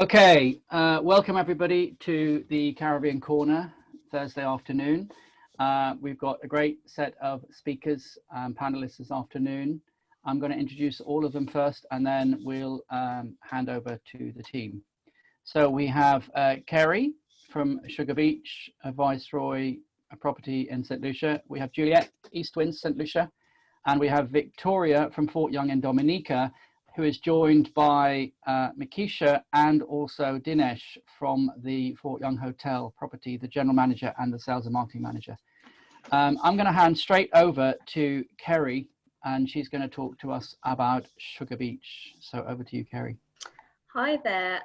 Okay, welcome everybody to the Caribbean Corner Thursday afternoon. We've got a great set of speakers and panelists this afternoon. I'm going to introduce all of them first and then we'll hand over to the team. So we have Kerry from Sugar Beach, a Viceroy, a property in St. Lucia. We have Juliet, East Winds, St. Lucia. And we have Victoria from Fort Young in Dominica, who is joined by Makisha and also Dinesh from the Fort Young Hotel property, the general manager and the sales and marketing manager. I'm going to hand straight over to Kerry, and she's going to talk to us about Sugar Beach. So over to you, Kerry. Hi there.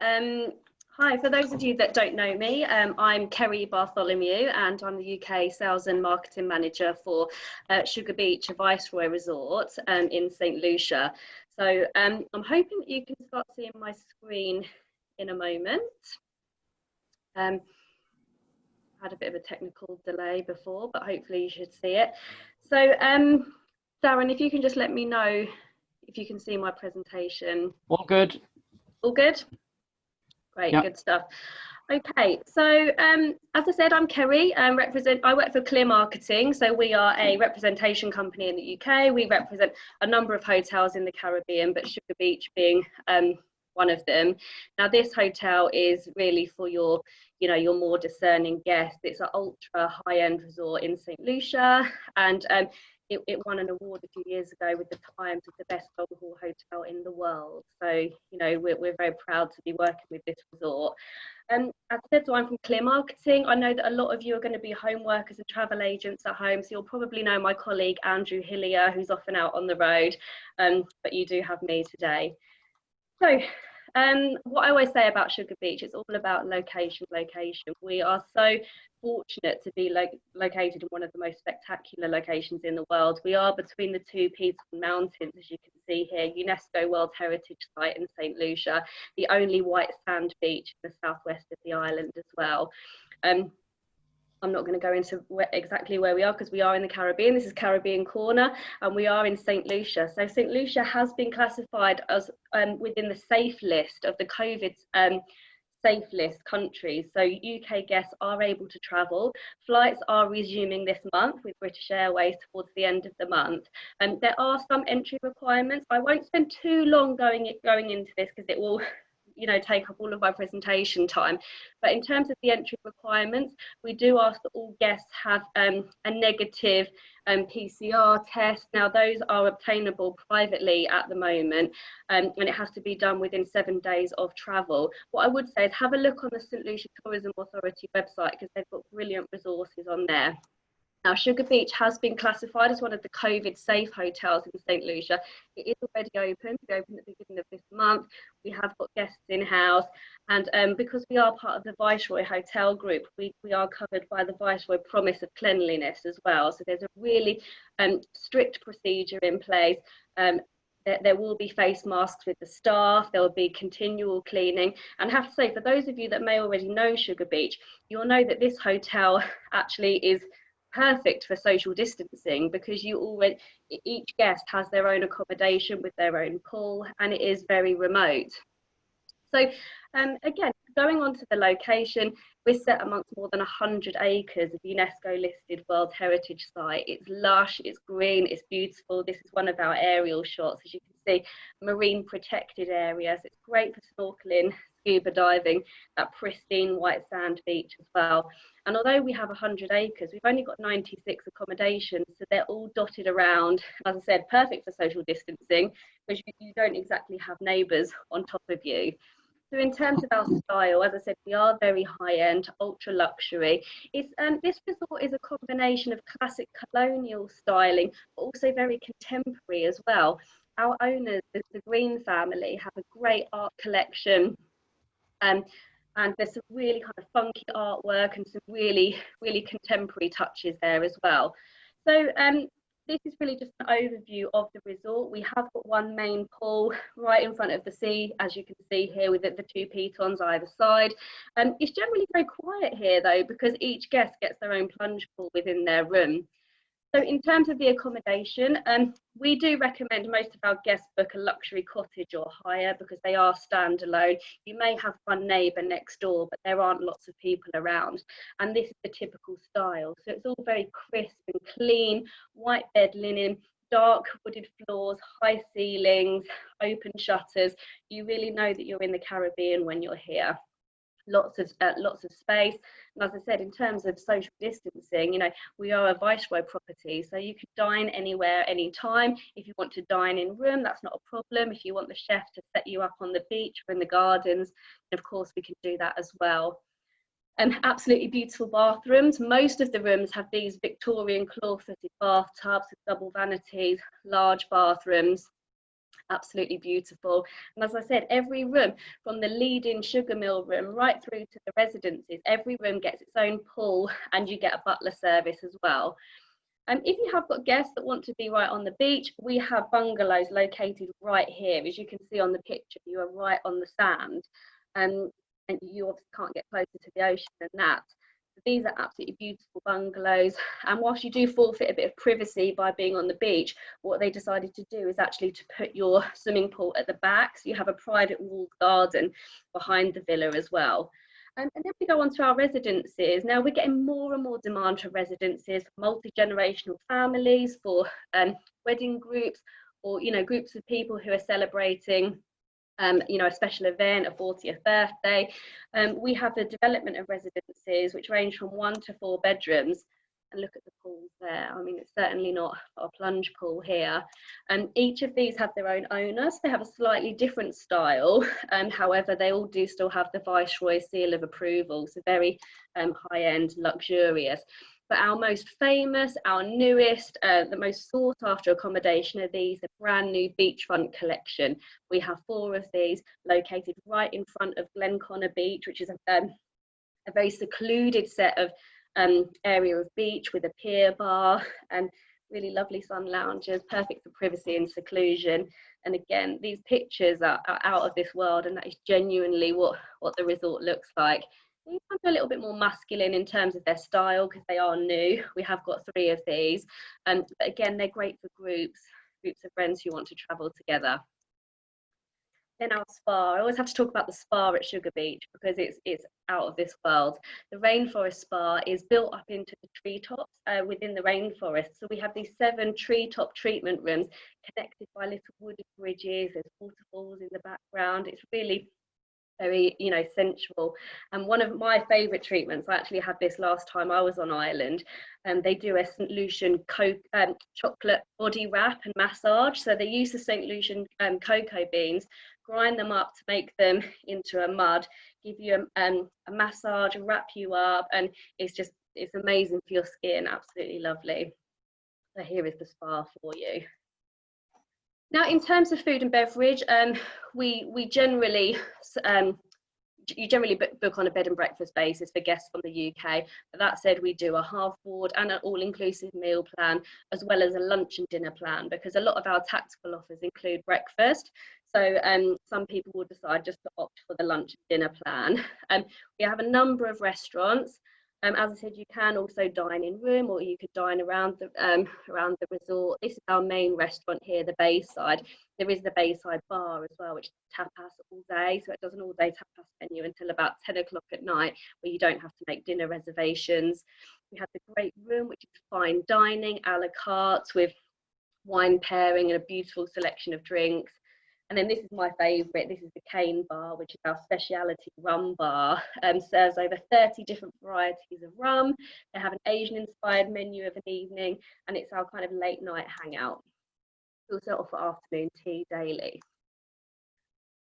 Hi, for those of you that don't know me, I'm Kerry Bartholomew and I'm the UK Sales and Marketing Manager for Sugar Beach, a Viceroy resort in St. Lucia. So I'm hoping that you can start seeing my screen in a moment. Had a bit of a technical delay before, but hopefully you should see it. So Darren, if you can just let me know if you can see my presentation. All good. All good? Great, yep. Good stuff. Okay, so as I said, I'm Kerry. I work for Clear Marketing. So we are a representation company in the UK. We represent a number of hotels in the Caribbean, but Sugar Beach being one of them. Now, this hotel is really for your, your more discerning guests. It's an ultra high-end resort in St. Lucia, and it won an award a few years ago with the Times of the best long-haul hotel in the world. So, we're very proud to be working with this resort. As I said, so I'm from Clear Marketing. I know that a lot of you are going to be home workers and travel agents at home, so you'll probably know my colleague Andrew Hillier, who's often out on the road, but you do have me today. So, what I always say about Sugar Beach, it's all about location. We are so fortunate to be located in one of the most spectacular locations in the world. We are between the two Peterson Mountains, as you can see here, UNESCO World Heritage Site in St. Lucia, the only white sand beach in the southwest of the island as well. I'm not going to go into exactly where we are because we are in the Caribbean. This is Caribbean Corner and we are in St. Lucia. So St. Lucia has been classified as within the safe list of the COVID safe list countries. So UK guests are able to travel. Flights are resuming this month with British Airways towards the end of the month. And there are some entry requirements. I won't spend too long going into this because it will take up all of my presentation time. But in terms of the entry requirements, we do ask that all guests have a negative PCR test. Now, those are obtainable privately at the moment, and it has to be done within 7 days of travel. What I would say is have a look on the St. Lucia Tourism Authority website because they've got brilliant resources on there. Now, Sugar Beach has been classified as one of the COVID safe hotels in St. Lucia. It is already open. We opened at the beginning of this month. We have got guests in-house. And because we are part of the Viceroy Hotel Group, we are covered by the Viceroy Promise of Cleanliness as well. So there's a really strict procedure in place. There will be face masks with the staff, there will be continual cleaning. And I have to say, for those of you that may already know Sugar Beach, you'll know that this hotel actually is perfect for social distancing because each guest has their own accommodation with their own pool and it is very remote. So again, going on to the location, we're set amongst more than 100 acres of UNESCO listed World Heritage Site. It's lush, it's green, it's beautiful. This is one of our aerial shots. As you can see, marine protected areas. It's great for snorkeling, scuba diving, that pristine white sand beach as well. And although we have 100 acres, we've only got 96 accommodations, so they're all dotted around. As I said, perfect for social distancing because you don't exactly have neighbours on top of you. So in terms of our style, as I said, we are very high-end, ultra luxury. This resort is a combination of classic colonial styling, but also very contemporary as well. Our owners, the Green family, have a great art collection. And there's some really kind of funky artwork and some really, really contemporary touches there as well. So this is really just an overview of the resort. We have got one main pool right in front of the sea, as you can see here with the two pitons either side. It's generally very quiet here though, because each guest gets their own plunge pool within their room. So in terms of the accommodation, we do recommend most of our guests book a luxury cottage or hire because they are standalone. You may have one neighbour next door, but there aren't lots of people around. And this is the typical style. So it's all very crisp and clean, white bed linen, dark wooded floors, high ceilings, open shutters. You really know that you're in the Caribbean when you're here. Lots of space, and as I said, in terms of social distancing, you know, we are a Viceroy property, so you can dine anywhere, anytime. If you want to dine in room, that's not a problem. If you want the chef to set you up on the beach or in the gardens, of course we can do that as well. Absolutely beautiful bathrooms. Most of the rooms have these Victorian claw-footed bathtubs with double vanities, large bathrooms. Absolutely beautiful. And as I said, every room, from the lead-in sugar mill room right through to the residences, every room gets its own pool, and you get a butler service as well. If you have got guests that want to be right on the beach, we have bungalows located right here. As you can see on the picture, you are right on the sand, and you obviously can't get closer to the ocean than that. These are absolutely beautiful bungalows, and whilst you do forfeit a bit of privacy by being on the beach, what they decided to do is actually to put your swimming pool at the back, so you have a private walled garden behind the villa as well. And then we go on to our residences. Now we're getting more and more demand for residences, multi-generational families, for wedding groups, or, you know, groups of people who are celebrating you know, a special event, a 40th birthday. We have the development of residences which range from 1 to 4 bedrooms. And look at the pools there. I mean, it's certainly not a plunge pool here. And each of these have their own owners. They have a slightly different style. However, they all do still have the Viceroy seal of approval. So very high-end, luxurious. But our most famous, our newest, the most sought after accommodation are these, the brand new beachfront collection. We have 4 of these located right in front of Glenconnor Beach, which is a very secluded set of area of beach with a pier bar and really lovely sun lounges, perfect for privacy and seclusion. And again, these pictures are out of this world, and that is genuinely what the resort looks like. These ones are a little bit more masculine in terms of their style because they are new. We have got 3 of these, but again, they're great for groups of friends who want to travel together. Then our spa. I always have to talk about the spa at Sugar Beach because it's out of this world. The rainforest spa is built up into the treetops within the rainforest. So we have these 7 treetop treatment rooms connected by little wooded bridges. There's waterfalls in the background. It's really very, you know, sensual. And one of my favorite treatments, I actually had this last time I was on Ireland, and they do a St. Lucian chocolate body wrap and massage. So they use the St. Lucian cocoa beans, grind them up to make them into a mud, give you a massage, wrap you up, and it's amazing for your skin. Absolutely lovely. So here is the spa for you. Now, in terms of food and beverage, we generally, you generally book on a bed and breakfast basis for guests from the UK. But that said, we do a half board and an all-inclusive meal plan, as well as a lunch and dinner plan, because a lot of our tactical offers include breakfast. So some people will decide just to opt for the lunch and dinner plan. We have a number of restaurants. As I said, you can also dine in room, or you could dine around the resort. This is our main restaurant here, the Bayside. There is the Bayside bar as well, which is tapas all day. So it does an all-day tapas menu until about 10 o'clock at night, where you don't have to make dinner reservations. We have the Great Room, which is fine dining, a la carte with wine pairing and a beautiful selection of drinks. And then this is my favourite. This is the Cane Bar, which is our speciality rum bar. Serves over 30 different varieties of rum. They have an Asian-inspired menu of an evening, and it's our kind of late night hangout. We also offer afternoon tea daily.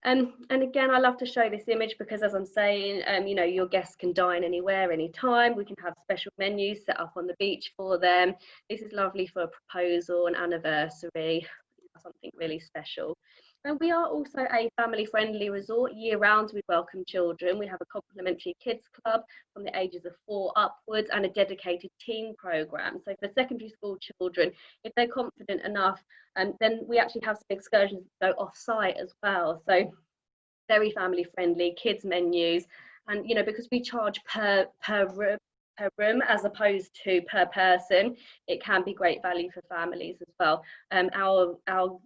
And again, I love to show this image because, as I'm saying, you know, your guests can dine anywhere, anytime. We can have special menus set up on the beach for them. This is lovely for a proposal, an anniversary, something really special. And we are also a family-friendly resort. Year-round, we welcome children. We have a complimentary kids club from the ages of 4 upwards, and a dedicated teen programme. So for secondary school children, if they're confident enough, then we actually have some excursions that go off-site as well. So very family-friendly, kids menus, and you know, because we charge per room, per room as opposed to per person, it can be great value for families as well. Our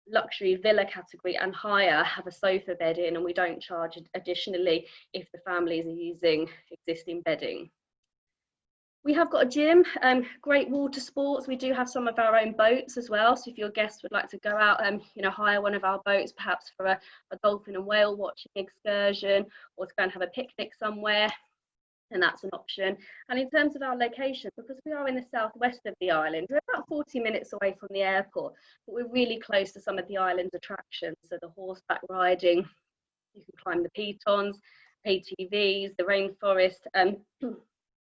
luxury villa category and higher have a sofa bed in, and we don't charge additionally if the families are using existing bedding. We have got a gym, great water sports. We do have some of our own boats as well. So if your guests would like to go out and hire one of our boats, perhaps for a dolphin and whale watching excursion, or to go and have a picnic somewhere, then that's an option. And in terms of our location, because we are in the southwest of the island, we're about 40 minutes away from the airport, but we're really close to some of the island's attractions. So the horseback riding, you can climb the pitons, ATVs, the rainforest,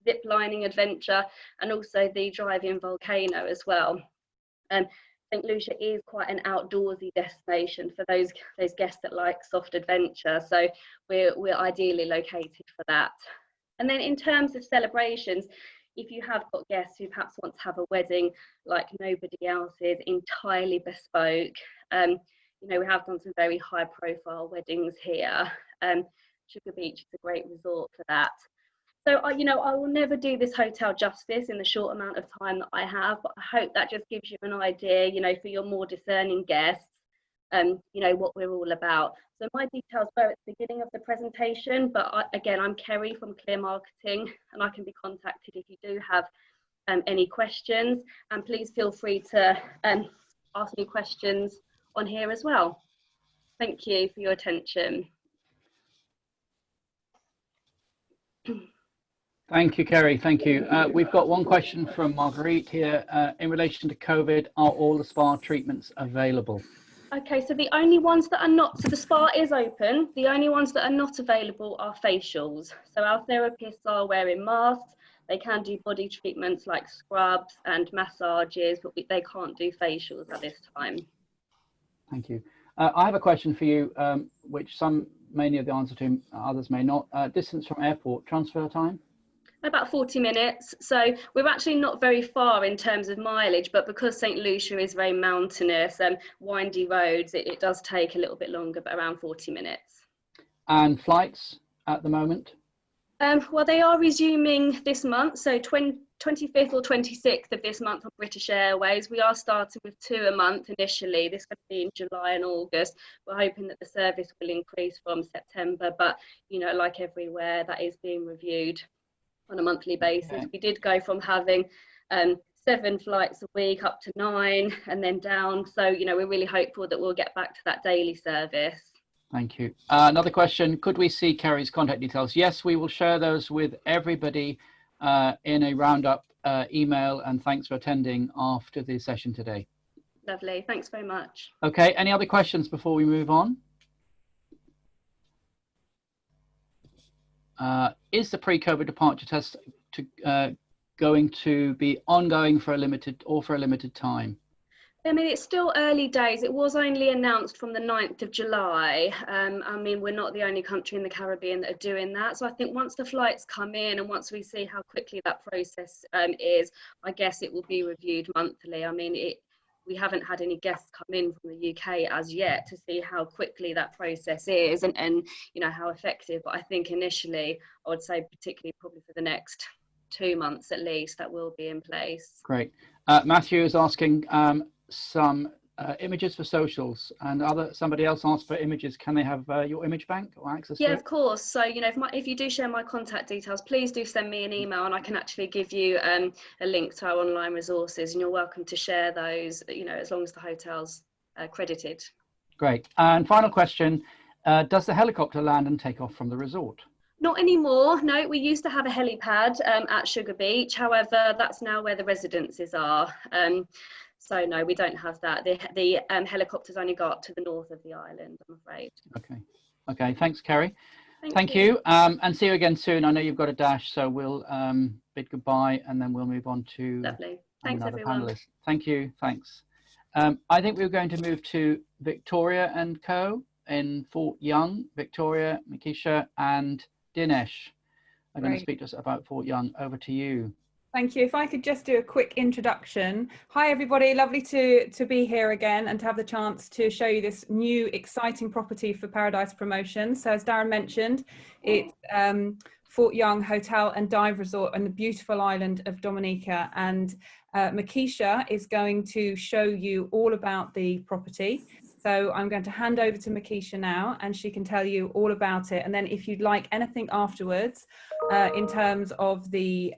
zip lining adventure, and also the drive-in volcano as well. St. Lucia is quite an outdoorsy destination for those guests that like soft adventure, so we're ideally located for that. And then in terms of celebrations, if you have got guests who perhaps want to have a wedding like nobody else's, entirely bespoke, we have done some very high profile weddings here. Sugar Beach is a great resort for that. So, I will never do this hotel justice in the short amount of time that I have, but I hope that just gives you an idea, for your more discerning guests, what we're all about. So my details were at the beginning of the presentation, but again, I'm Kerry from Clear Marketing, and I can be contacted if you do have any questions, and please feel free to ask me questions on here as well. Thank you for your attention. Thank you, Kerry. Thank you. We've got one question from Marguerite here. In relation to COVID, are all the spa treatments available? Okay, so the only ones that are not, so the spa is open. The only ones that are not available are facials. So our therapists are wearing masks. They can do body treatments like scrubs and massages, but they can't do facials at this time. Thank you. I have a question for you, which some may know the answer to, others may not. Distance from airport, transfer time? About 40 minutes. So we're actually not very far in terms of mileage, but because St. Lucia is very mountainous and windy roads, it does take a little bit longer, but around 40 minutes. And flights at the moment? Well, they are resuming this month. So 25th or 26th of this month on British Airways. We are starting with 2 a month initially. This will be in July and August. We're hoping that the service will increase from September, but like everywhere, that is being reviewed on a monthly basis. Okay. We did go from having 7 flights a week up to 9 and then down. So, we're really hopeful that we'll get back to that daily service. Thank you. Another question, could we see Kerry's contact details? Yes, we will share those with everybody in a roundup email, and thanks for attending after the session today. Lovely, thanks very much. Okay, any other questions before we move on? Is the pre-COVID departure test going to be ongoing for a limited time? I mean, it's still early days. It was only announced from the 9th of July. I mean, we're not the only country in the Caribbean that are doing that. So I think once the flights come in and once we see how quickly that process is, I guess it will be reviewed monthly. I mean, we haven't had any guests come in from the UK as yet to see how quickly that process is and how effective. But I think initially, I would say particularly probably for the next 2 months at least, that will be in place. Great. Matthew is asking some images for socials, and somebody else asked for images. Can they have your image bank or access to it? Yeah, of course. So if you do share my contact details, please do send me an email, and I can actually give you a link to our online resources, and you're welcome to share those, as long as the hotel's credited. Great. And final question, does the helicopter land and take off from the resort? Not anymore. No, we used to have a helipad at Sugar Beach. However, that's now where the residences are. So no, we don't have that. The helicopters only go up to the north of the island, I'm afraid. Okay. Thanks, Kerry. Thank you. And see you again soon. I know you've got a dash, so we'll bid goodbye, and then we'll move on to Lovely. Thanks, everyone. Panelist. Thank you. Thanks. I think we're going to move to Victoria and Co. in Fort Young. Victoria, Mikisha, and Dinesh are going to speak to us about Fort Young. Over to you. Thank you. If I could just do a quick introduction. Hi, everybody. Lovely to be here again and to have the chance to show you this new exciting property for Paradise Promotion. So as Darren mentioned, it's Fort Young Hotel and Dive Resort on the beautiful island of Dominica. And Makisha is going to show you all about the property. So I'm going to hand over to Makisha now, and she can tell you all about it. And then if you'd like anything afterwards, in terms of the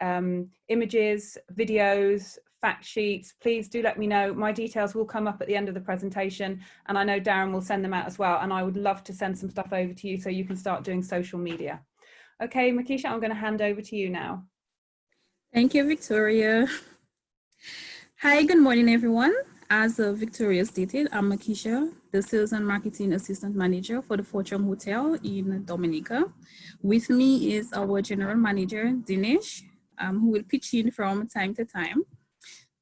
images, videos, fact sheets, please do let me know. My details will come up at the end of the presentation, and I know Darren will send them out as well. And I would love to send some stuff over to you so you can start doing social media. Okay, Makisha, I'm going to hand over to you now. Thank you, Victoria. Hi, good morning, everyone. As Victoria stated, I'm Makisha, the Sales and Marketing Assistant Manager for the Fort Young Hotel in Dominica. With me is our General Manager, Dinesh, who will pitch in from time to time.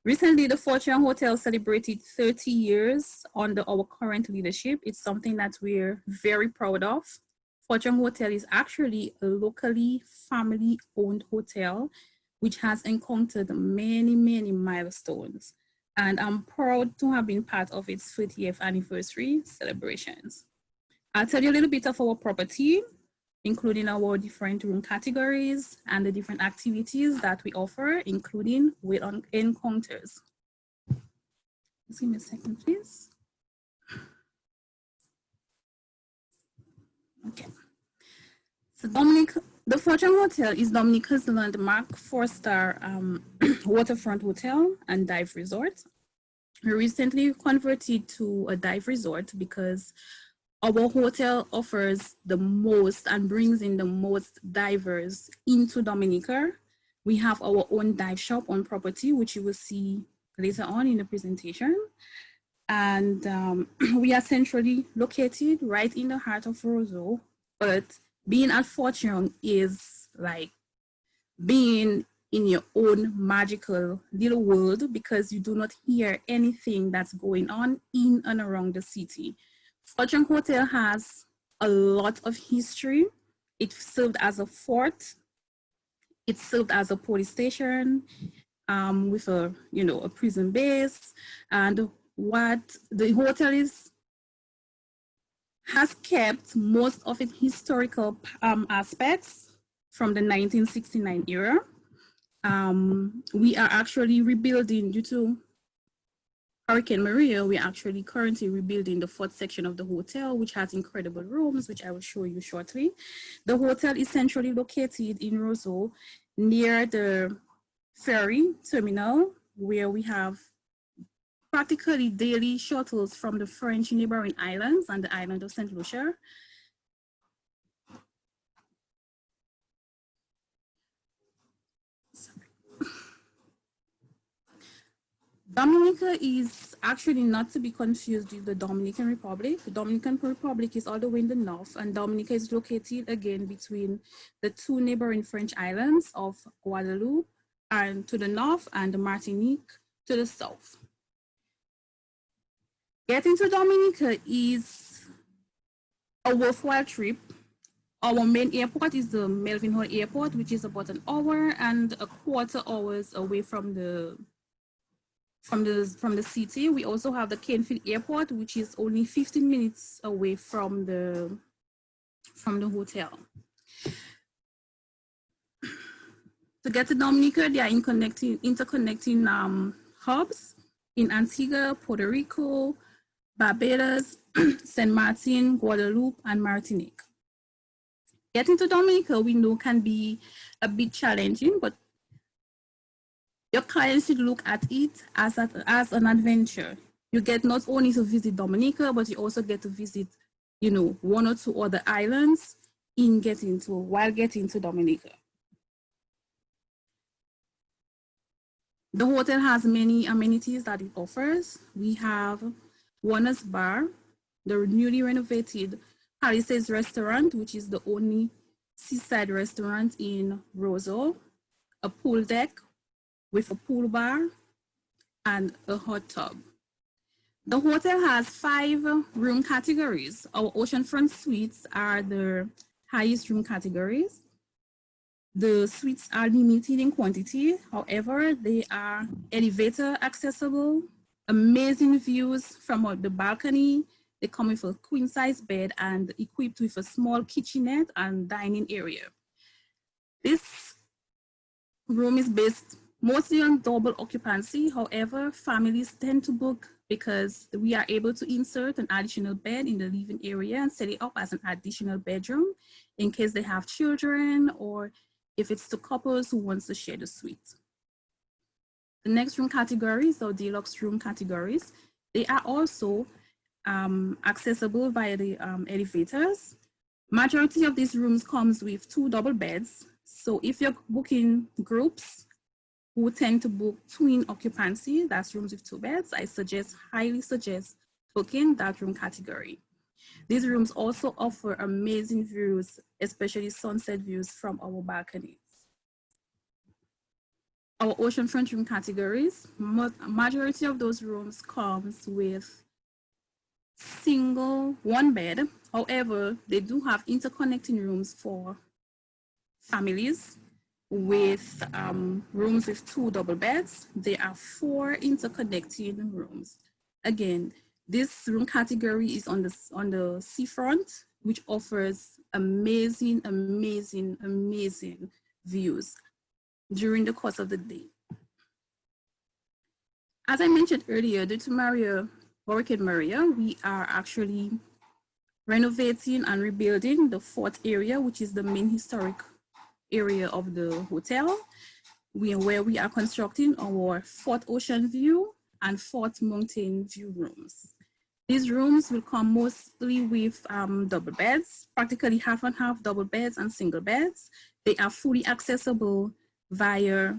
Recently, the Fort Young Hotel celebrated 30 years under our current leadership. It's something that we're very proud of. Fort Young Hotel is actually a locally family-owned hotel, which has encountered many, many milestones. And I'm proud to have been part of its 30th anniversary celebrations. I'll tell you a little bit of our property, including our different room categories and the different activities that we offer, including with encounters. Just give me a second, please. Okay. So the Fort Young Hotel is Dominica's landmark 4-star waterfront hotel and dive resort. We recently converted to a dive resort because our hotel offers the most and brings in the most divers into Dominica. We have our own dive shop on property, which you will see later on in the presentation. And we are centrally located right in the heart of Roseau, but being at Fort Young is like being in your own magical little world because you do not hear anything that's going on in and around the city. Fort Young Hotel has a lot of history. It served as a fort. It served as a police station with a prison base. And what the hotel has kept most of its historical aspects from the 1969 era. We are actually rebuilding due to Hurricane Maria. We are actually currently rebuilding the 4th section of the hotel, which has incredible rooms, which I will show you shortly. The hotel is centrally located in Roseau near the ferry terminal, where we have practically daily shuttles from the French neighboring islands and the island of St. Lucia. Dominica is actually not to be confused with the Dominican Republic. The Dominican Republic is all the way in the north, and Dominica is located again between the 2 neighboring French islands of Guadeloupe and to the north and Martinique to the south. Getting to Dominica is a worthwhile trip. Our main airport is the Melvin Hall Airport, which is about an hour and a quarter hours away from the city. We also have the Canefield Airport, which is only 15 minutes away from the hotel. To get to Dominica, there are interconnecting hubs in Antigua, Puerto Rico, Barbados, St. Martin, Guadeloupe, and Martinique. Getting to Dominica, we know can be a bit challenging, but your clients should look at it as an adventure. You get not only to visit Dominica, but you also get to visit, 1 or 2 other islands while getting to Dominica. The hotel has many amenities that it offers. We have Warner's Bar, the newly renovated Palisades Restaurant, which is the only seaside restaurant in Roseau, a pool deck with a pool bar, and a hot tub. The hotel has 5 room categories. Our oceanfront suites are the highest room categories. The suites are limited in quantity. However, they are elevator accessible, amazing views from the balcony. They come with a queen size bed and equipped with a small kitchenette and dining area. This room is based mostly on double occupancy. However, families tend to book because we are able to insert an additional bed in the living area and set it up as an additional bedroom in case they have children or if it's to couples who wants to share the suite. The next room categories or deluxe room categories, they are also accessible via the elevators. Majority of these rooms comes with 2 double beds. So if you're booking groups who tend to book twin occupancy, that's rooms with 2 beds, I highly suggest booking that room category. These rooms also offer amazing views, especially sunset views from our balconies. Our oceanfront room categories, majority of those rooms comes with single 1 bed. However, they do have interconnecting rooms for families with rooms with 2 double beds. There are 4 interconnecting rooms. Again, this room category is on the seafront, which offers amazing, amazing, amazing views during the course of the day. As I mentioned earlier, due to Hurricane Maria, we are actually renovating and rebuilding the fort area, which is the main historic area of the hotel, where we are constructing our Fort Ocean View and Fort Mountain View rooms. These rooms will come mostly with double beds, practically half and half double beds and single beds. They are fully accessible via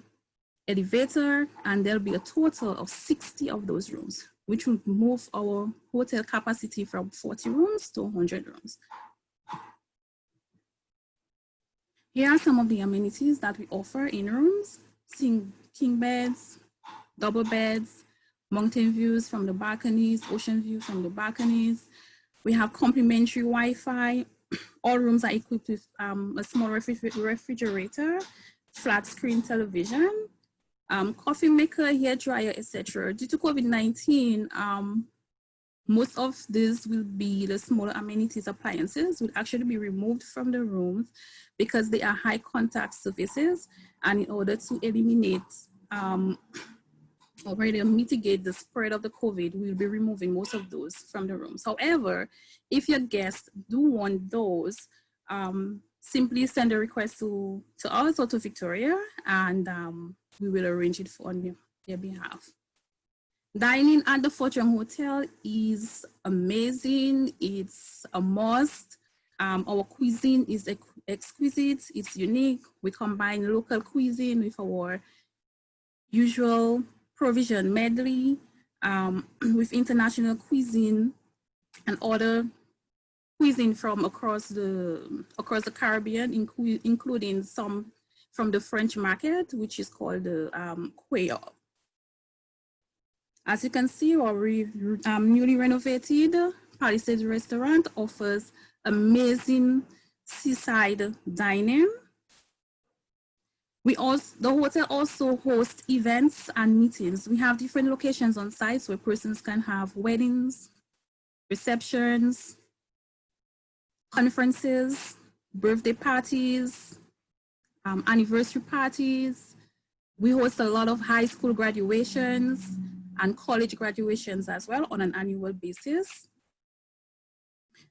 elevator, and there'll be a total of 60 of those rooms, which will move our hotel capacity from 40 rooms to 100 rooms. Here are some of the amenities that we offer in rooms: king beds, double beds, mountain views from the balconies, ocean view from the balconies. We have complimentary Wi-Fi. All rooms are equipped with a small refrigerator, flat screen television, coffee maker, hair dryer, etc. Due to COVID-19, most of this will be the smaller amenities appliances will actually be removed from the rooms because they are high contact surfaces, and in order to eliminate or really mitigate the spread of the COVID, we'll be removing most of those from the rooms. However, if your guests do want those, simply send a request to us or to Victoria, and we will arrange it on their behalf. Dining at the Fortune Hotel is amazing. It's a must. Our cuisine is exquisite. It's unique. We combine local cuisine with our usual provision medley, with international cuisine and other cuisine from across the Caribbean, including some from the French market, which is called the Creole. As you can see, our newly renovated Palisades restaurant offers amazing seaside dining. The hotel also hosts events and meetings. We have different locations on site where persons can have weddings, receptions, conferences, birthday parties, anniversary parties. We host a lot of high school graduations and college graduations as well on an annual basis.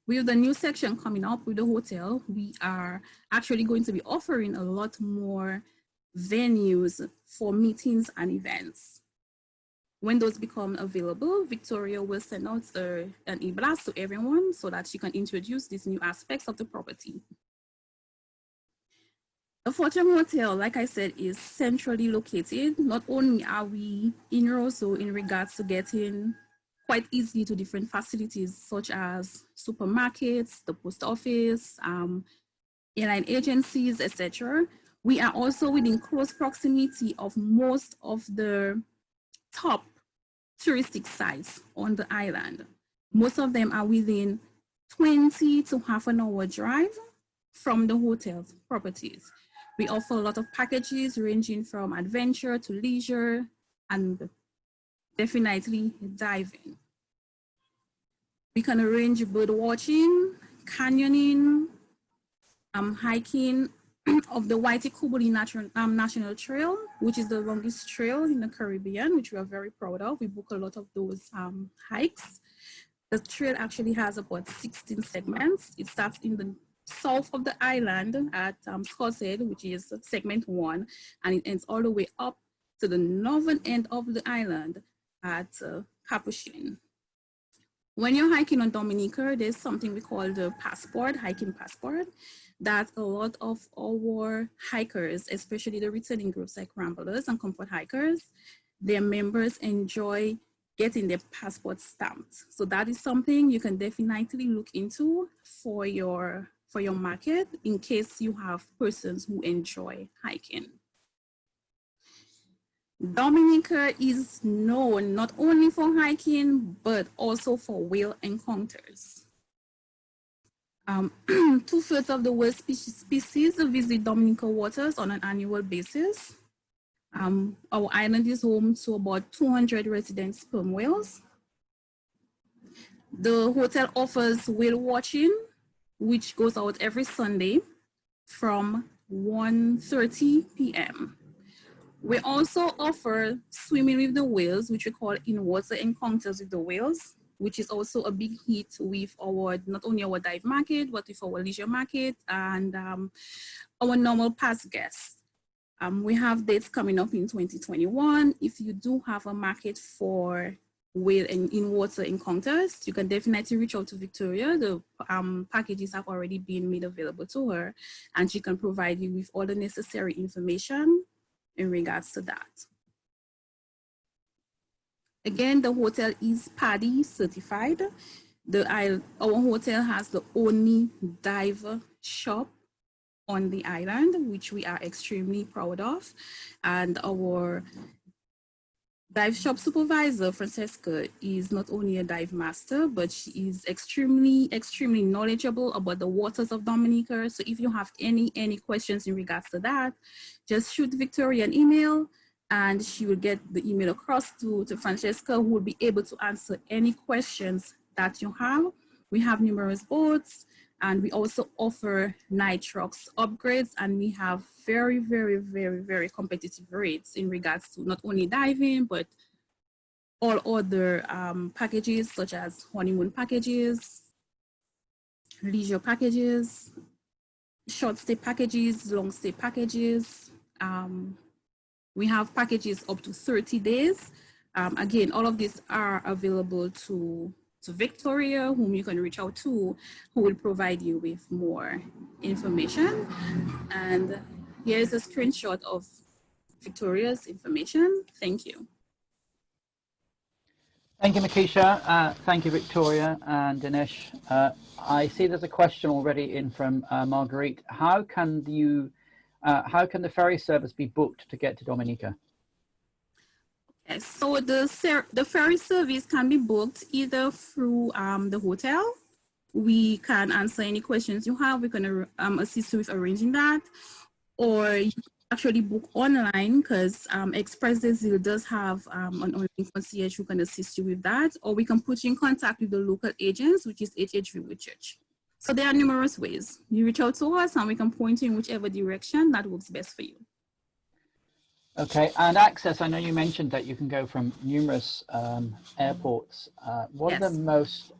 With the new section coming up with the hotel, we are actually going to be offering a lot more venues for meetings and events. When those become available, Victoria will send out an e-blast to everyone so that she can introduce these new aspects of the property. The Fortune Hotel, like I said, is centrally located. Not only are we in Roseau in regards to getting quite easily to different facilities such as supermarkets, the post office, airline agencies, etc. We are also within close proximity of most of the top touristic sites on the island. Most of them are within 20 to half an hour drive from the hotel's properties. We offer a lot of packages ranging from adventure to leisure and definitely diving. We can arrange bird watching, canyoning, hiking of the Waitikubuli National Trail, which is the longest trail in the Caribbean, which we are very proud of. We book a lot of those hikes. The trail actually has about 16 segments. It starts in the south of the island at Scott's Head, which is segment 1, and it ends all the way up to the northern end of the island at Capuchin. When you're hiking on Dominica, there's something we call the passport, hiking passport, that a lot of our hikers, especially the returning groups like Ramblers and Comfort Hikers, their members enjoy getting their passport stamped. So that is something you can definitely look into for your market in case you have persons who enjoy hiking. Dominica is known not only for hiking, but also for whale encounters. 2/3 of the whale species visit Dominica waters on an annual basis. Our island is home to about 200 resident sperm whales. The hotel offers whale watching, which goes out every Sunday from 1:30 p.m. We also offer swimming with the whales, which we call in-water encounters with the whales, which is also a big hit with our, not only our dive market, but with our leisure market and our normal pass guests. We have dates coming up in 2021. If you do have a market for whale and in-water encounters, you can definitely reach out to Victoria. The packages have already been made available to her, and she can provide you with all the necessary information in regards to that. Again, the hotel is PADI certified. Our hotel has the only dive shop on the island, which we are extremely proud of. And our dive shop supervisor, Francesca, is not only a dive master, but she is extremely knowledgeable about the waters of Dominica. So if you have any questions in regards to that, just shoot Victoria an email and she will get the email across to Francesca, who will be able to answer any questions that you have. We have numerous boats, and we also offer nitrox upgrades, and we have very, very, very, very competitive rates in regards to not only diving, but all other packages such as honeymoon packages, leisure packages, short stay packages, long stay packages. We have packages up to 30 days. Again, all of these are available to Victoria, whom you can reach out to, who will provide you with more information. And here's a screenshot of Victoria's information. Thank you. Thank you, Makisha. Thank you, Victoria and Dinesh. I see there's a question already in from Marguerite. How can the ferry service be booked to get to Dominica? Yes, so the ferry service can be booked either through the hotel. We can answer any questions you have. We can assist you with arranging that, or you can actually book online, because Express Desil does have an online concierge who can assist you with that, or we can put you in contact with the local agents, which is HHV Whitchurch. So there are numerous ways. You reach out to us and we can point you in whichever direction that works best for you. Okay, and access, I know you mentioned that you can go from numerous airports. What Yes. are the most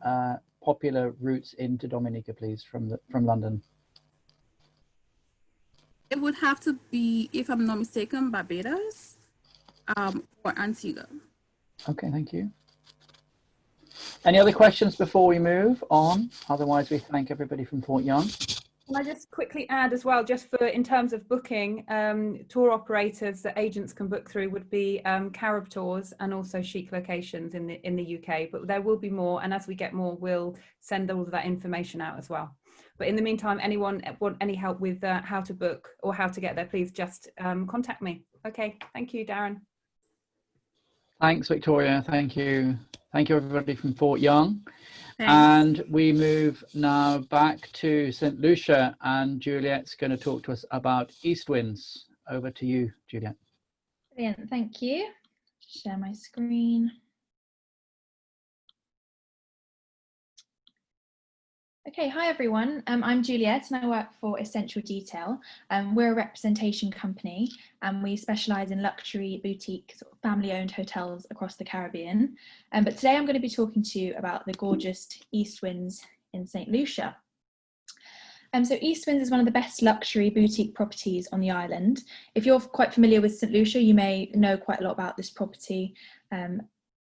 popular routes into Dominica, please, from London? It would have to be, if I'm not mistaken, Barbados or Antigua. Okay, thank you. Any other questions before we move on? Otherwise, we thank everybody from Fort Young. Can I just quickly add as well, just for in terms of booking, tour operators that agents can book through would be Carib Tours and also Chic Locations in the UK, but there will be more, and as we get more, we'll send all of that information out as well. But in the meantime, anyone want any help with how to book or how to get there, please just contact me. Okay, thank you, Darren. Thanks, Victoria. Thank you. Thank you, everybody from Fort Young. And we move now back to St. Lucia, and Juliet's going to talk to us about east winds. Over to you, Juliet. Brilliant, thank you. Share my screen. Okay, hi everyone. I'm Juliet and I work for Essential Detail. We're a representation company and we specialise in luxury boutique sort of family-owned hotels across the Caribbean. But today I'm going to be talking to you about the gorgeous East Winds in St. Lucia. So East Winds is one of the best luxury boutique properties on the island. If you're quite familiar with St. Lucia, you may know quite a lot about this property.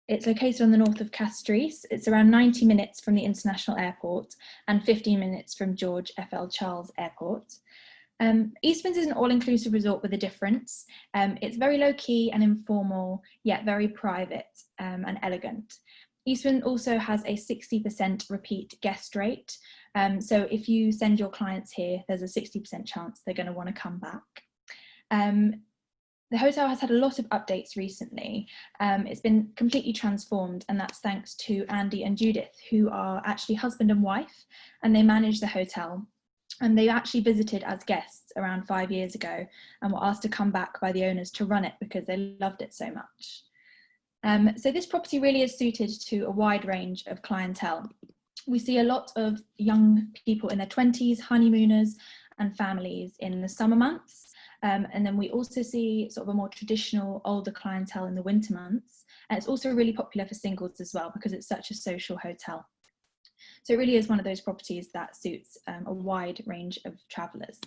It's located on the north of Castries. It's around 90 minutes from the international airport and 15 minutes from George F.L. Charles Airport. East Winds is an all-inclusive resort with a difference. It's very low-key and informal, yet very private and elegant. East Winds also has a 60% repeat guest rate. So if you send your clients here, there's a 60% chance they're going to want to come back. The hotel has had a lot of updates recently. It's been completely transformed, and that's thanks to Andy and Judith, who are actually husband and wife, and they manage the hotel. And they actually visited as guests around 5 years ago and were asked to come back by the owners to run it because they loved it so much. So this property really is suited to a wide range of clientele. We see a lot of young people in their 20s, honeymooners, and families in the summer months. And then we also see sort of a more traditional older clientele in the winter months. And it's also really popular for singles as well because it's such a social hotel. So it really is one of those properties that suits a wide range of travellers.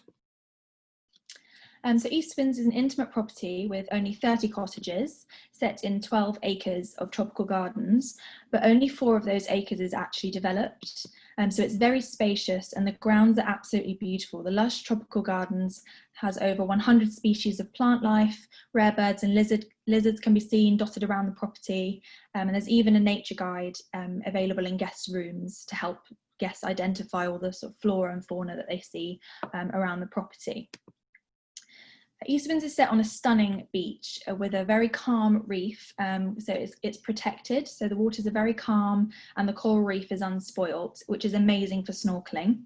So East Winds is an intimate property with only 30 cottages set in 12 acres of tropical gardens, but only 4 of those acres is actually developed. So it's very spacious and the grounds are absolutely beautiful. The lush tropical gardens has over 100 species of plant life, rare birds and lizards can be seen dotted around the property. And there's even a nature guide available in guest rooms to help guests identify all the sort of flora and fauna that they see around the property. East Winds is set on a stunning beach with a very calm reef, so it's protected, so the waters are very calm and the coral reef is unspoilt, which is amazing for snorkeling.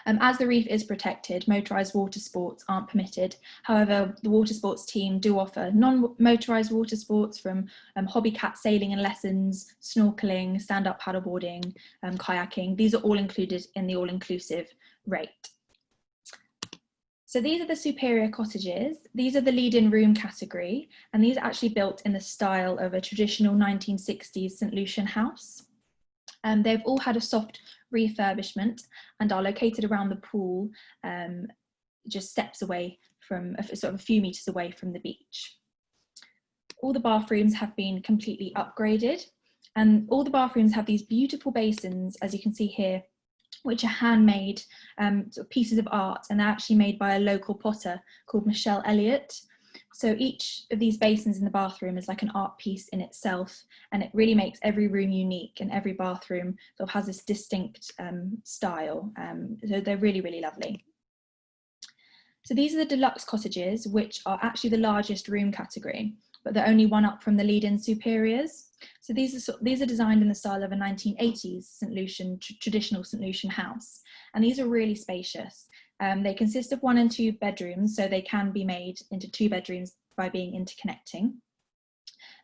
As the reef is protected, motorised water sports aren't permitted. However, the water sports team do offer non-motorised water sports from hobby cat sailing and lessons, snorkeling, stand-up paddleboarding, kayaking. These are all included in the all-inclusive rate. So these are the superior cottages. These are the lead-in room category, and these are actually built in the style of a traditional 1960s St. Lucian house. They've all had a soft refurbishment and are located around the pool, just steps away from, sort of a few metres away from the beach. All the bathrooms have been completely upgraded, and all the bathrooms have these beautiful basins, as you can see here, which are handmade sort of pieces of art, and they're actually made by a local potter called Michelle Elliott. So each of these basins in the bathroom is like an art piece in itself, and it really makes every room unique, and every bathroom sort of has this distinct style. So they're really, really lovely. So these are the deluxe cottages, which are actually the largest room category, but they're only one up from the lead-in superiors. So these are designed in the style of a 1980s St. Lucian, traditional St. Lucian house. And these are really spacious. They consist of 1 and 2 bedrooms, so they can be made into 2 bedrooms by being interconnecting.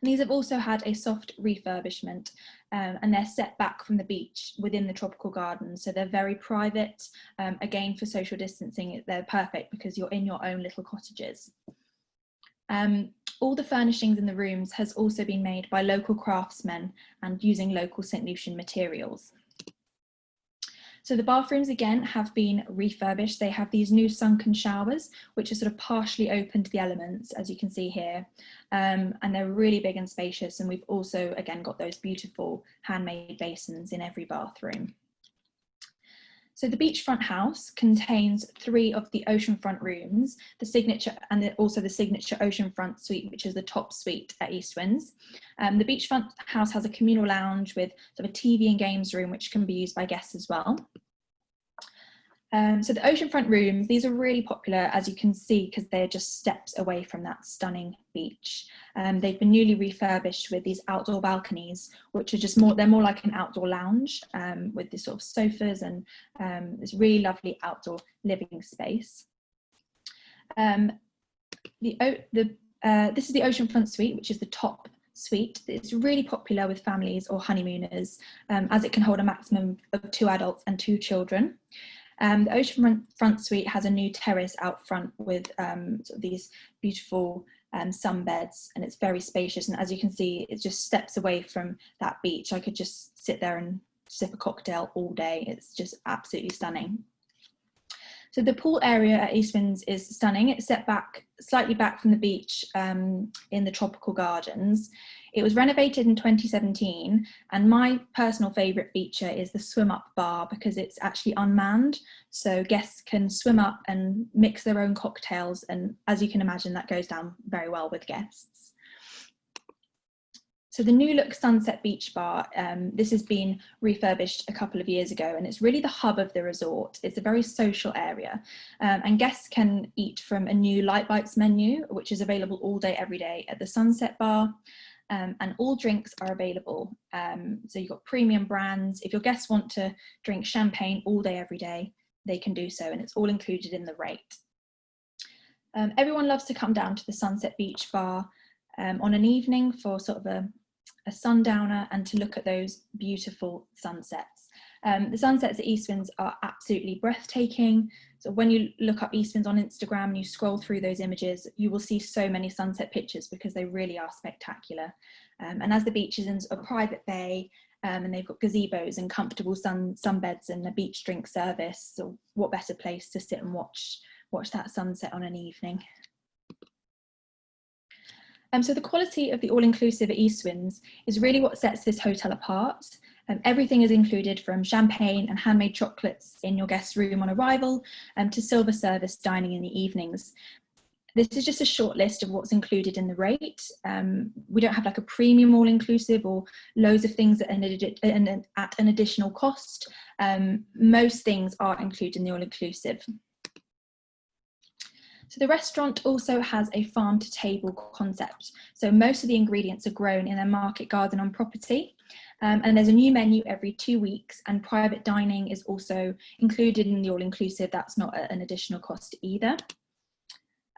And these have also had a soft refurbishment, and they're set back from the beach within the tropical garden. So they're very private. Again, for social distancing, they're perfect because you're in your own little cottages. All the furnishings in the rooms has also been made by local craftsmen and using local St. Lucian materials. So the bathrooms again have been refurbished. They have these new sunken showers, which are sort of partially open to the elements, as you can see here. And they're really big and spacious. And we've also, again, got those beautiful handmade basins in every bathroom. So the beachfront house contains 3 of the oceanfront rooms, the signature and also the signature oceanfront suite, which is the top suite at East Winds. The beachfront house has a communal lounge with sort of a TV and games room, which can be used by guests as well. So the oceanfront rooms, these are really popular, as you can see, because they're just steps away from that stunning beach. They've been newly refurbished with these outdoor balconies, which are just they're more like an outdoor lounge with this sort of sofas and this really lovely outdoor living space. This is the oceanfront suite, which is the top suite. It's really popular with families or honeymooners, as it can hold a maximum of 2 adults and 2 children. The oceanfront suite has a new terrace out front with sort of these beautiful sunbeds, and it's very spacious. And as you can see, it just steps away from that beach. I could just sit there and sip a cocktail all day. It's just absolutely stunning. So the pool area at Eastwinds is stunning. It's set back, slightly back from the beach in the tropical gardens. It was renovated in 2017, and my personal favourite feature is the swim up bar, because it's actually unmanned. So guests can swim up and mix their own cocktails, and as you can imagine, that goes down very well with guests. So the new look Sunset Beach Bar, this has been refurbished a couple of years ago, and it's really the hub of the resort. It's a very social area, and guests can eat from a new Light Bites menu, which is available all day, every day at the Sunset Bar, and all drinks are available. So you've got premium brands. If your guests want to drink champagne all day, every day, they can do so, and it's all included in the rate. Everyone loves to come down to the Sunset Beach Bar on an evening for sort of a sundowner and to look at those beautiful sunsets. The sunsets at Eastwinds are absolutely breathtaking. So when you look up Eastwinds on Instagram and you scroll through those images, you will see so many sunset pictures, because they really are spectacular. And as the beach is in a private bay, and they've got gazebos and comfortable sunbeds and a beach drink service, so what better place to sit and watch that sunset on an evening. So the quality of the all-inclusive at Eastwinds is really what sets this hotel apart. Everything is included, from champagne and handmade chocolates in your guest room on arrival to silver service dining in the evenings. This is just a short list of what's included in the rate. We don't have like a premium all-inclusive or loads of things at an additional cost. Most things are included in the all-inclusive. So the restaurant also has a farm to table concept. So most of the ingredients are grown in their market garden on property. And there's a new menu every 2 weeks, and private dining is also included in the all-inclusive. That's not an additional cost either.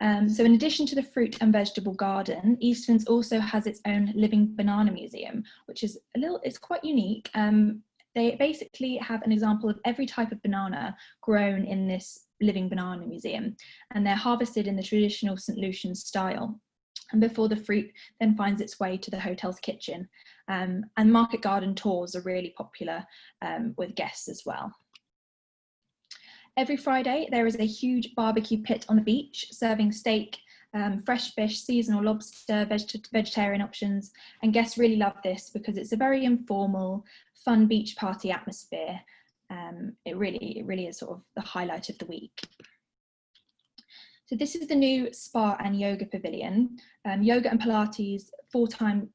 So in addition to the fruit and vegetable garden, Eastwinds also has its own living banana museum, which is it's quite unique. They basically have an example of every type of banana grown in this living banana museum, and they're harvested in the traditional St. Lucian style, and before the fruit then finds its way to the hotel's kitchen. And market garden tours are really popular with guests as well. Every Friday there is a huge barbecue pit on the beach, serving steak, fresh fish, seasonal lobster, vegetarian options, and guests really love this because it's a very informal, fun beach party atmosphere. It really is sort of the highlight of the week. So this is the new spa and yoga pavilion. Yoga and Pilates 4 times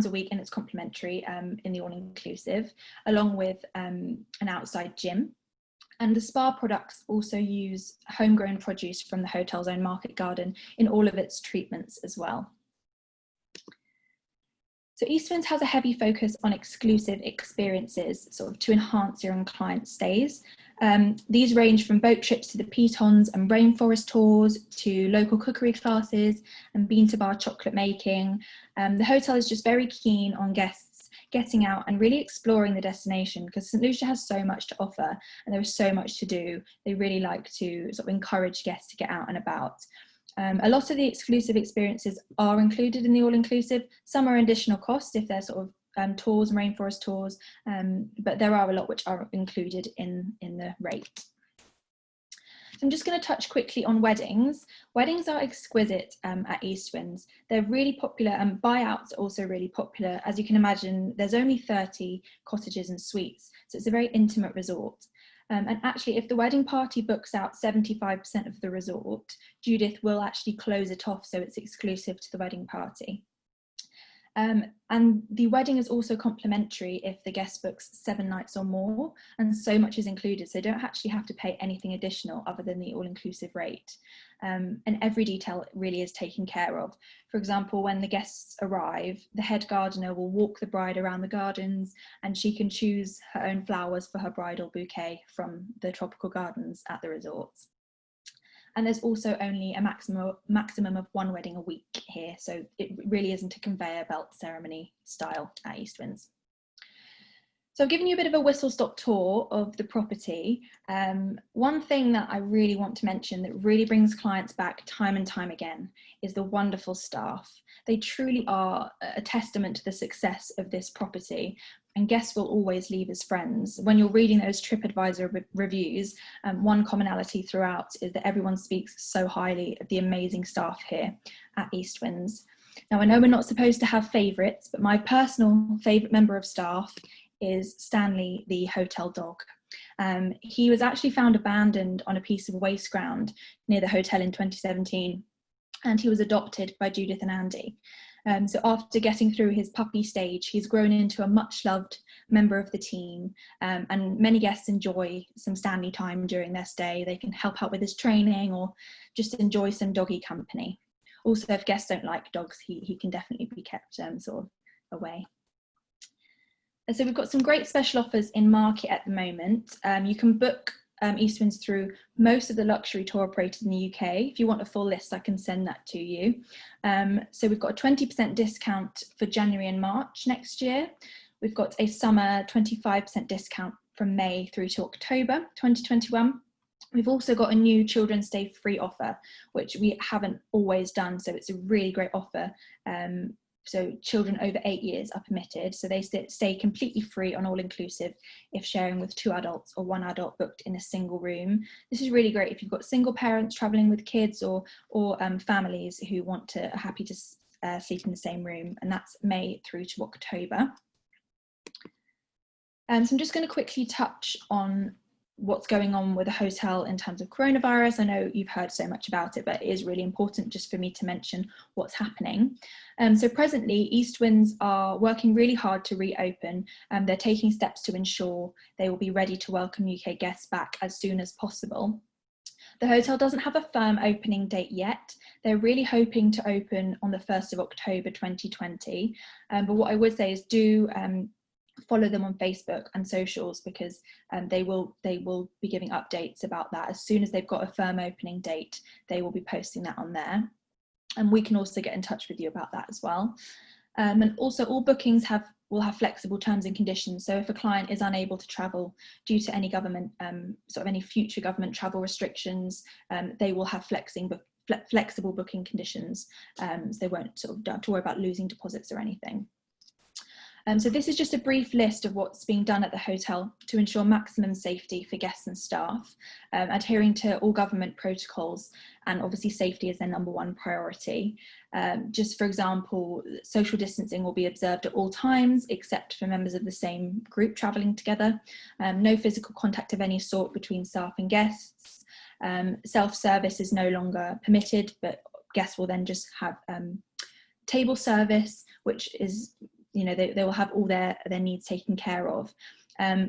a week, and it's complimentary in the all-inclusive, along with an outside gym. And the spa products also use homegrown produce from the hotel's own market garden in all of its treatments as well. So Eastwinds has a heavy focus on exclusive experiences, sort of to enhance your own client stays. These range from boat trips to the pitons and rainforest tours to local cookery classes and bean to bar chocolate making. The hotel is just very keen on guests getting out and really exploring the destination, because St. Lucia has so much to offer and there is so much to do. They really like to sort of encourage guests to get out and about. A lot of the exclusive experiences are included in the all-inclusive. Some are additional cost if they're sort of tours, rainforest tours, but there are a lot which are included in the rate. So I'm just going to touch quickly on weddings. Weddings are exquisite at Eastwinds. They're really popular, and buyouts are also really popular. As you can imagine, there's only 30 cottages and suites, so it's a very intimate resort. And actually, if the wedding party books out 75% of the resort, Judith will actually close it off so it's exclusive to the wedding party. And the wedding is also complimentary if the guest books 7 nights or more, and so much is included, so they don't actually have to pay anything additional other than the all-inclusive rate. And every detail really is taken care of. For example, when the guests arrive, the head gardener will walk the bride around the gardens, and she can choose her own flowers for her bridal bouquet from the tropical gardens at the resorts. And there's also only a maximum of 1 wedding a week here, so it really isn't a conveyor belt ceremony style at East Winds. So I've given you a bit of a whistle-stop tour of the property. One thing that I really want to mention that really brings clients back time and time again is the wonderful staff. They truly are a testament to the success of this property, and guests will always leave as friends. When you're reading those TripAdvisor reviews, one commonality throughout is that everyone speaks so highly of the amazing staff here at East Winds. Now, I know we're not supposed to have favourites, but my personal favourite member of staff is Stanley, the hotel dog. He was actually found abandoned on a piece of waste ground near the hotel in 2017, and he was adopted by Judith and Andy. So after getting through his puppy stage, he's grown into a much loved member of the team, and many guests enjoy some Stanley time during their stay. They can help out with his training or just enjoy some doggy company. Also, if guests don't like dogs, he can definitely be kept sort of away. And so we've got some great special offers in market at the moment. You can book East Winds through most of the luxury tour operators in the UK. If you want a full list, I can send that to you. So we've got a 20% discount for January and March next year. We've got a summer 25% discount from May through to October 2021. We've also got a new children's stay free offer, which we haven't always done, so it's a really great offer. So children over 8 years are permitted, so they stay completely free on all-inclusive if sharing with 2 adults or 1 adult booked in a single room. This is really great if you've got single parents travelling with kids or families who are happy to sleep in the same room, and that's May through to October. So I'm just going to quickly touch on what's going on with the hotel in terms of coronavirus. I know you've heard so much about it, but it is really important just for me to mention what's happening. So presently, East Winds are working really hard to reopen. They're taking steps to ensure they will be ready to welcome UK guests back as soon as possible. The hotel doesn't have a firm opening date yet. They're really hoping to open on the 1st of October 2020. But what I would say is do follow them on Facebook and socials, because they will be giving updates about that. As soon as they've got a firm opening date, they will be posting that on there, and we can also get in touch with you about that as well. And also, all bookings will have flexible terms and conditions. So if a client is unable to travel due to any government any future government travel restrictions, they will have flexible booking conditions. So they won't don't have to worry about losing deposits or anything. So this is just a brief list of what's being done at the hotel to ensure maximum safety for guests and staff, adhering to all government protocols, and obviously safety is their #1 priority. Just for example, social distancing will be observed at all times except for members of the same group travelling together. No physical contact of any sort between staff and guests. Self-service is no longer permitted, but guests will then just have table service, which is, they will have all their needs taken care of.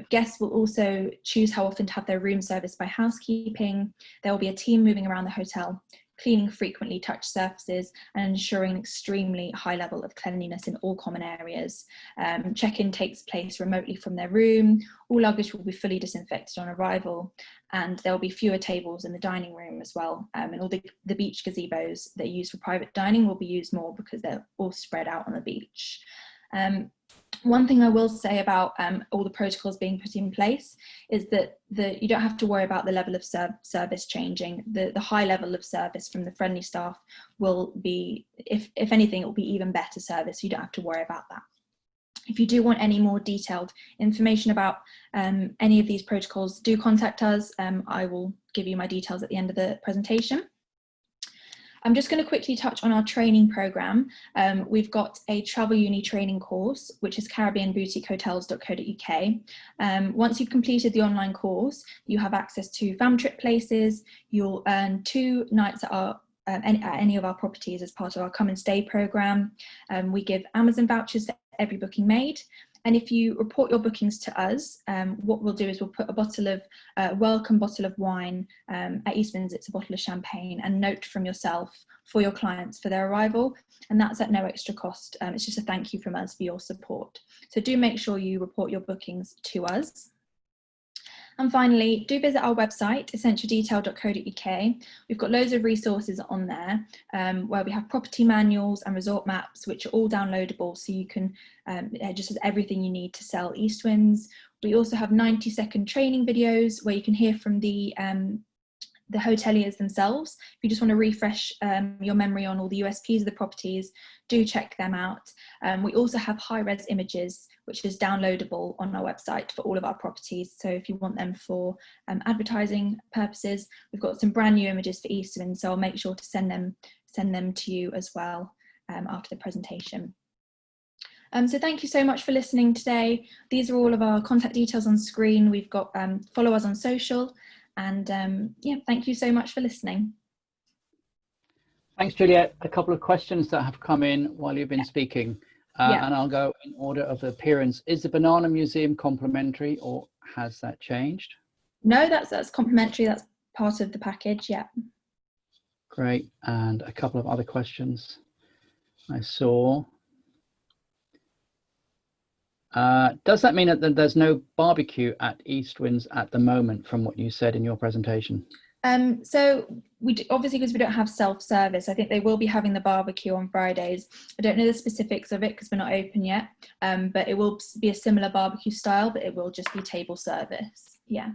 Guests will also choose how often to have their room serviced by housekeeping. There will be a team moving around the hotel, cleaning frequently touched surfaces and ensuring an extremely high level of cleanliness in all common areas. Check-in takes place remotely from their room. All luggage will be fully disinfected on arrival, and there will be fewer tables in the dining room as well. And all the beach gazebos that are used for private dining will be used more because they're all spread out on the beach. One thing I will say about all the protocols being put in place is that you don't have to worry about the level of service changing. The high level of service from the friendly staff will be, if anything, it will be even better service. You don't have to worry about that. If you do want any more detailed information about any of these protocols, do contact us. I will give you my details at the end of the presentation. I'm just going to quickly touch on our training program. We've got a travel uni training course, which is caribbeanboutiquehotels.co.uk. Once you've completed the online course, you have access to fam trip places. You'll earn 2 nights at our at any of our properties as part of our Come and Stay program. We give Amazon vouchers for every booking made. And if you report your bookings to us, what we'll do is we'll put a bottle of, welcome bottle of wine, at Eastwinds it's a bottle of champagne, and note from yourself for your clients for their arrival. And that's at no extra cost. It's just a thank you from us for your support. So do make sure you report your bookings to us. And finally, do visit our website, essentialdetail.co.uk. We've got loads of resources on there where we have property manuals and resort maps, which are all downloadable, so you can just has everything you need to sell Eastwinds. We also have 90-second training videos where you can hear from the hoteliers themselves. If you just want to refresh your memory on all the USPs of the properties, do check them out. We also have high-res images, which is downloadable on our website for all of our properties. So if you want them for advertising purposes, we've got some brand new images for Eastwinds, so I'll make sure to send them to you as well after the presentation. So thank you so much for listening today. These are all of our contact details on screen. We've got follow us on social, and yeah, thank you so much for listening. Thanks, Juliet. A couple of questions that have come in while you've been speaking, and I'll go in order of appearance. Is the Banana Museum complimentary, or has that changed? No, that's complimentary. That's part of the package. Yeah. Great. And a couple of other questions I saw. Does that mean that there's no barbecue at Eastwinds at the moment, from what you said in your presentation? So obviously, because we don't have self-service, I think they will be having the barbecue on Fridays. I don't know the specifics of it because we're not open yet, but it will be a similar barbecue style, but it will just be table service. Yeah.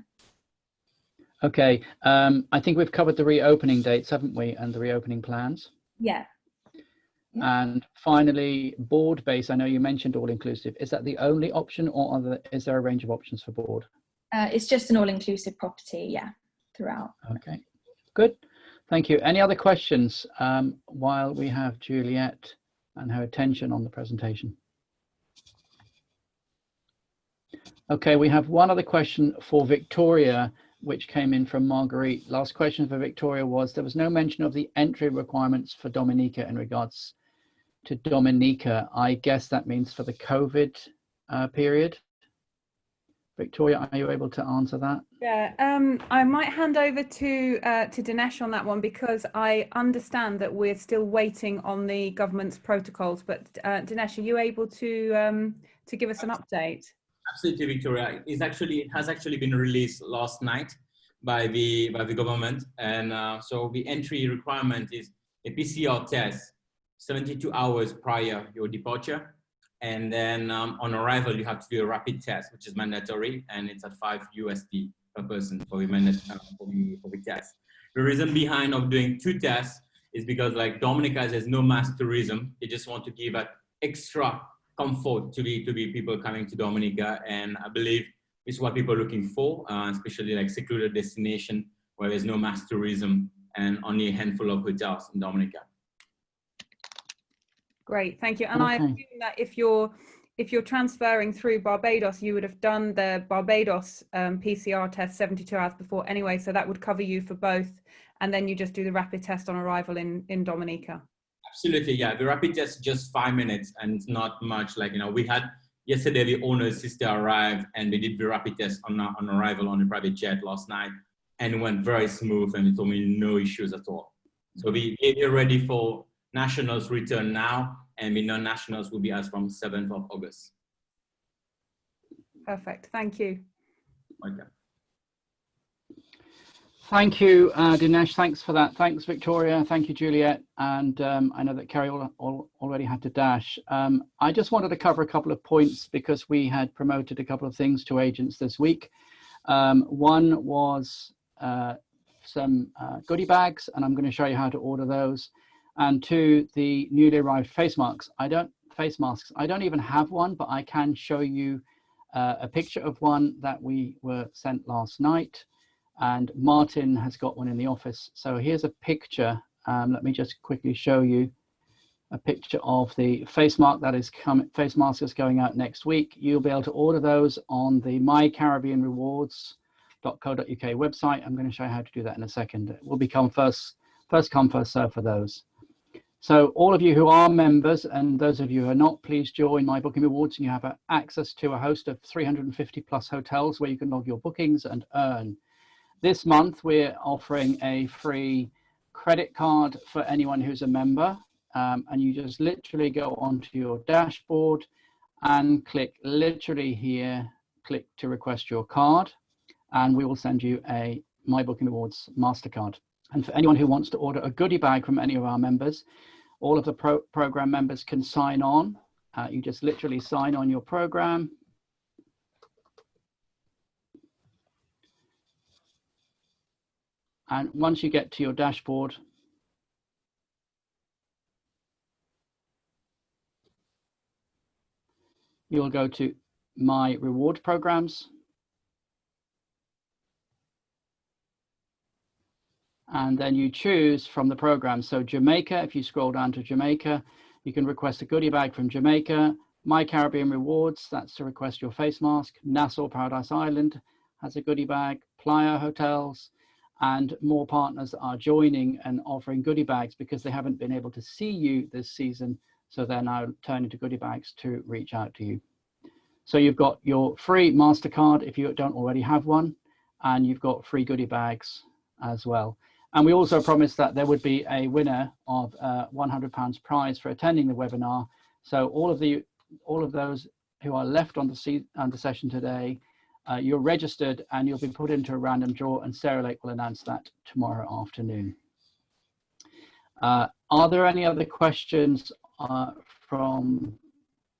Okay. I think we've covered the reopening dates, haven't we, and the reopening plans? Yeah. And finally, board base. I know you mentioned all-inclusive. Is that the only option, or is there a range of options for board? It's just an all-inclusive property, yeah, throughout. Okay, good. Thank you. Any other questions while we have Juliet and her attention on the presentation? Okay, we have one other question for Victoria, which came in from Marguerite. Last question for Victoria was, there was no mention of the entry requirements for Dominica in regards to Dominica. I guess that means for the COVID period. Victoria, are you able to answer that? Yeah, I might hand over to Dinesh on that one, because I understand that we're still waiting on the government's protocols. But Dinesh, are you able to give us an update? Absolutely, Victoria. It has actually been released last night by the government, and so the entry requirement is a PCR test 72 hours prior your departure. And then on arrival, you have to do a rapid test, which is mandatory, and it's at $5 per person for the test. The reason behind of doing 2 tests is because, like Dominica says, no mass tourism. They just want to give that extra comfort to the people coming to Dominica, and I believe this is what people are looking for, especially like secluded destination where there's no mass tourism and only a handful of hotels in Dominica. Great, thank you. And I assume that if you're transferring through Barbados, you would have done the Barbados PCR test 72 hours before anyway, so that would cover you for both, and then you just do the rapid test on arrival in Dominica. Absolutely, yeah. The rapid test is just 5 minutes, and it's not much. Like, you know, we had yesterday the owner's sister arrived, and they did the rapid test on arrival on a private jet last night, and it went very smooth, and they told me no issues at all. So they're ready for nationals return now, and the non-nationals will be as from 7th of August. Perfect, thank you. Okay. Thank you, Dinesh. Thanks for that. Thanks, Victoria. Thank you, Juliet. And I know that Kerry already had to dash. I just wanted to cover a couple of points because we had promoted a couple of things to agents this week. One was some goodie bags, and I'm going to show you how to order those. And 2, the newly arrived face masks. I don't even have one, but I can show you a picture of one that we were sent last night. And Martin has got one in the office. So here's a picture. Let me just quickly show you a picture of the face mask that is face mask is going out next week. You'll be able to order those on the MyCaribbean Rewards.co.uk website. I'm going to show you how to do that in a second. It will become first First come, first serve for those. So all of you who are members and those of you who are not, please join My Booking Rewards, and you have access to a host of 350 plus hotels where you can log your bookings and earn. This month, we're offering a free credit card for anyone who's a member. And you just literally go onto your dashboard and click literally here, click to request your card, and we will send you a My Booking Rewards MasterCard. And for anyone who wants to order a goodie bag from any of our members, all of the program members can sign on. You just literally sign on your program. And once you get to your dashboard, you'll go to My Reward Programs. And then you choose from the program. So Jamaica, if you scroll down to Jamaica, you can request a goodie bag from Jamaica. MyCaribbean Rewards, that's to request your face mask. Nassau Paradise Island has a goodie bag. Playa Hotels, and more partners are joining and offering goodie bags because they haven't been able to see you this season. So they're now turning to goodie bags to reach out to you. So you've got your free MasterCard if you don't already have one, and you've got free goodie bags as well. And we also promised that there would be a winner of £100 prize for attending the webinar. So all of those who are left on the session today, you're registered and you'll be put into a random draw, and Sarah Lake will announce that tomorrow afternoon. Are there any other questions from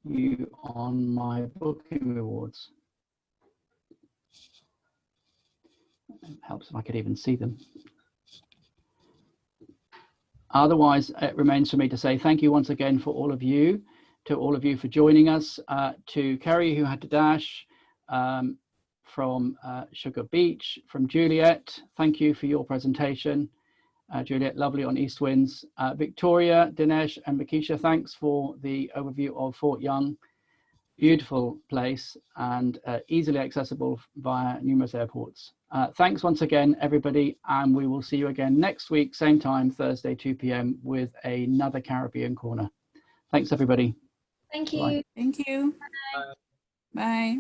you on My Booking Rewards? It helps if I could even see them. Otherwise, it remains for me to say thank you once again for all of you, for joining us, to Kerry, who had to dash, from Sugar Beach, from Juliet, thank you for your presentation. Juliet, lovely on East Winds. Victoria, Dinesh, and Makisha, thanks for the overview of Fort Young. Beautiful place and easily accessible via numerous airports. Thanks once again, everybody, and we will see you again next week, same time, Thursday, 2 p.m. with another Caribbean Corner. Thanks, everybody. Thank you. Bye. Thank you. Bye. Bye.